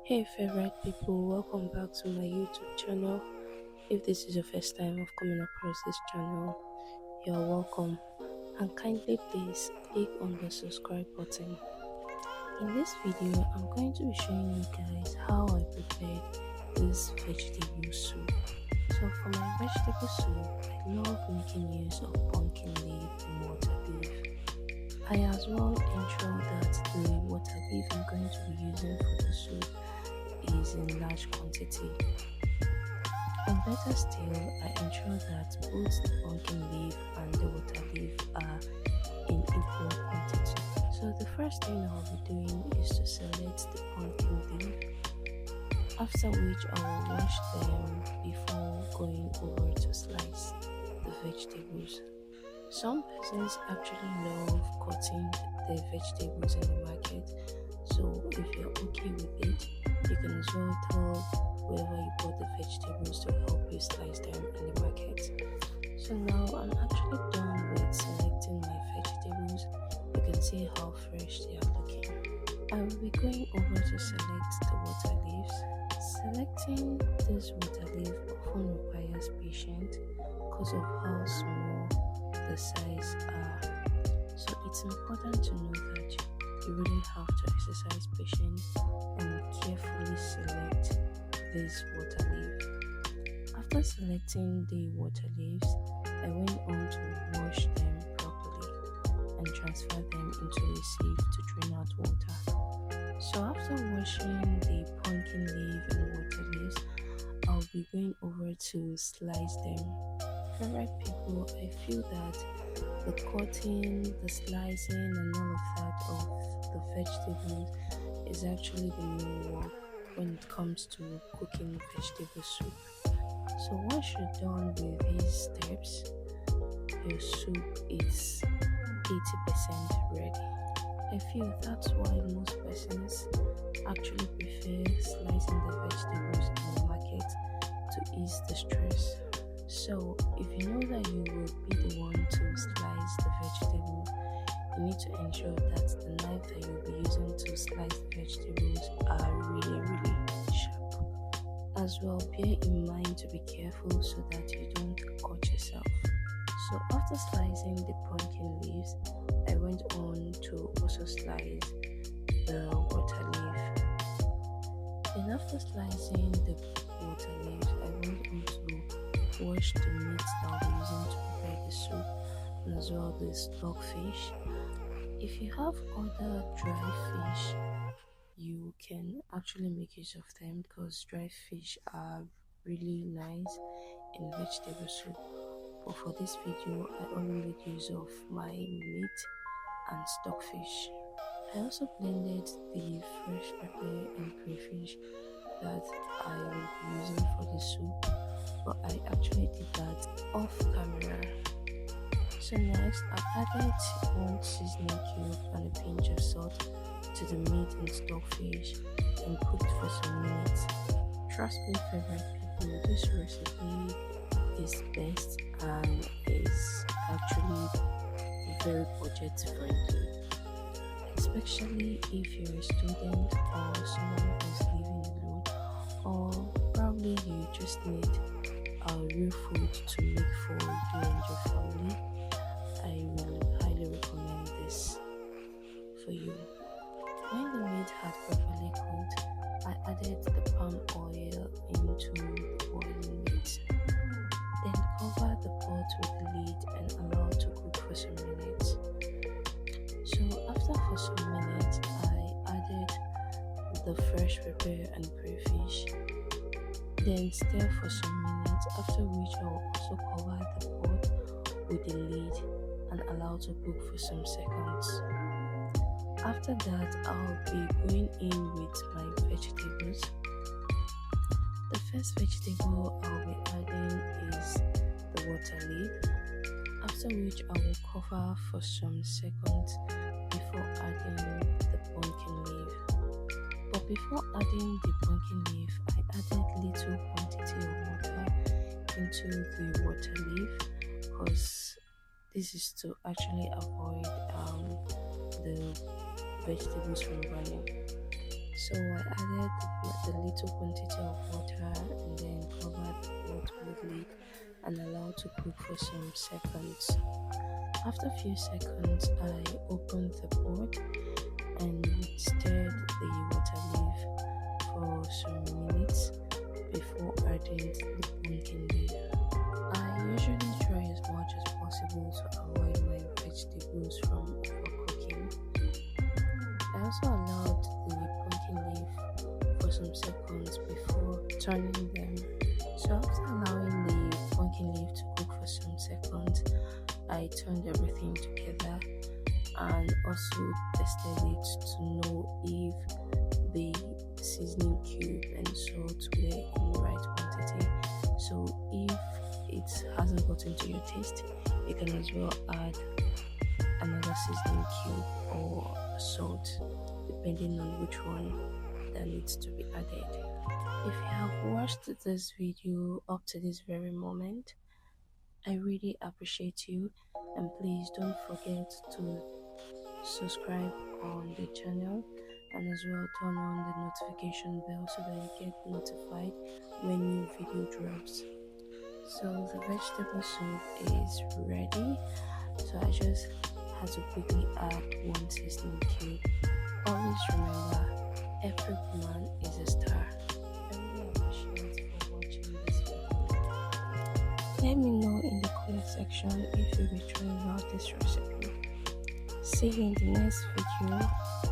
Hey favorite people, welcome back to my YouTube channel. If this is your first time of coming across this channel, you're welcome, and kindly please click on the subscribe button. In this video, I'm going to be showing you guys how I prepared this vegetable soup. So for my vegetable soup, I love making use of pumpkin leaf and water leaf. I as well ensure that the water leaf I'm going to be using for the soup is in large quantity. And better still, I ensure that both the pumpkin leaf and the water leaf are in equal quantity. So the first thing I'll be doing is to select the pumpkin leaf, after which I will wash them before going over to slice the vegetables. Some persons actually love cutting the vegetables in the market, so if you're okay with it, you can as well tell whoever you bought the vegetables to help you slice them in the market. So now I'm actually done with selecting my vegetables. You can see how fresh they are looking. I will be going over to select the water leaves. Selecting this water leaf often requires patience because of how small the size are. So it's important to know that you really have to exercise patience and carefully select this water leaf. After selecting the water leaves, I went on to wash them properly and transfer them into a sieve to drain out water. So after washing the pumpkin leaf and water leaves, I'll be going over to slice them. Favorite people, I feel that the cutting, the slicing and all of that of the vegetables is actually the main work when it comes to cooking vegetable soup. So once you're done with these steps, your soup is 80% ready. I feel that's why most persons actually prefer slicing the vegetables in the market to ease the stress. So if you know that you will be the one to slice the vegetable, you need to ensure that the knife that you'll be using to slice the vegetables are really sharp. As well, bear in mind to be careful so that you don't cut yourself. So after slicing the pumpkin leaves, I went on to also slice the water leaf. Then after slicing the water leaves, I went on to wash the meat that I'll be using to prepare the soup, and as well the stockfish. If you have other dry fish, you can actually make use of them because dry fish are really nice in vegetable soup. But for this video, I only made use of my meat and stockfish. I also blended the fresh pepper and crayfish that I will be using for the soup, but I actually did that off camera. So next, I added one seasoning cube and a pinch of salt to the meat and stockfish and cooked for some minutes. Trust me, favorite people, this recipe is best and is actually very budget friendly, especially if you're a student or someone who's living alone, or probably you just need real food to make for you and your family. I will highly recommend this for you. When the meat had properly cooked, I added the palm oil into the boiling meat. Then cover the pot with the lid and allow to cook for some minutes. So after for some minutes, I added the fresh pepper and crayfish. Then stir for some minutes, after which I will also cover the pot with the lid and allow to cook for some seconds. After that, I'll be going in with my vegetables. The first vegetable I'll be adding is the water leaf, after which I will cover for some seconds before adding the pumpkin leaf. But before adding the pumpkin leaf, I added little quantity of water into the water leaf because this is to actually avoid the vegetables from burning. So I added the little quantity of water and then covered the pot with lid and allowed to cook for some seconds. After a few seconds, I opened the pot and stirred the water leaf for some minutes before adding the pumpkin leaf. I usually try as much as possible to avoid my vegetables from overcooking. I also allowed the pumpkin leaf for some seconds before turning them. So after allowing the pumpkin leaf to cook for some seconds, I turned everything together and also tested it to know if the seasoning cube and salt were in the right quantity. So if it hasn't gotten to your taste, you can as well add another seasoning cube or salt depending on which one that needs to be added. If you have watched this video up to this very moment, I really appreciate you, and please don't forget to subscribe on the channel and as well turn on the notification bell so that you get notified when new video drops. So the vegetable soup is ready, so I just had to quickly add one seasoning cube. Always remember, every woman is a star. I really appreciate for watching this video. Let me know in the comment section if you'll be trying out this recipe. See you in the next video.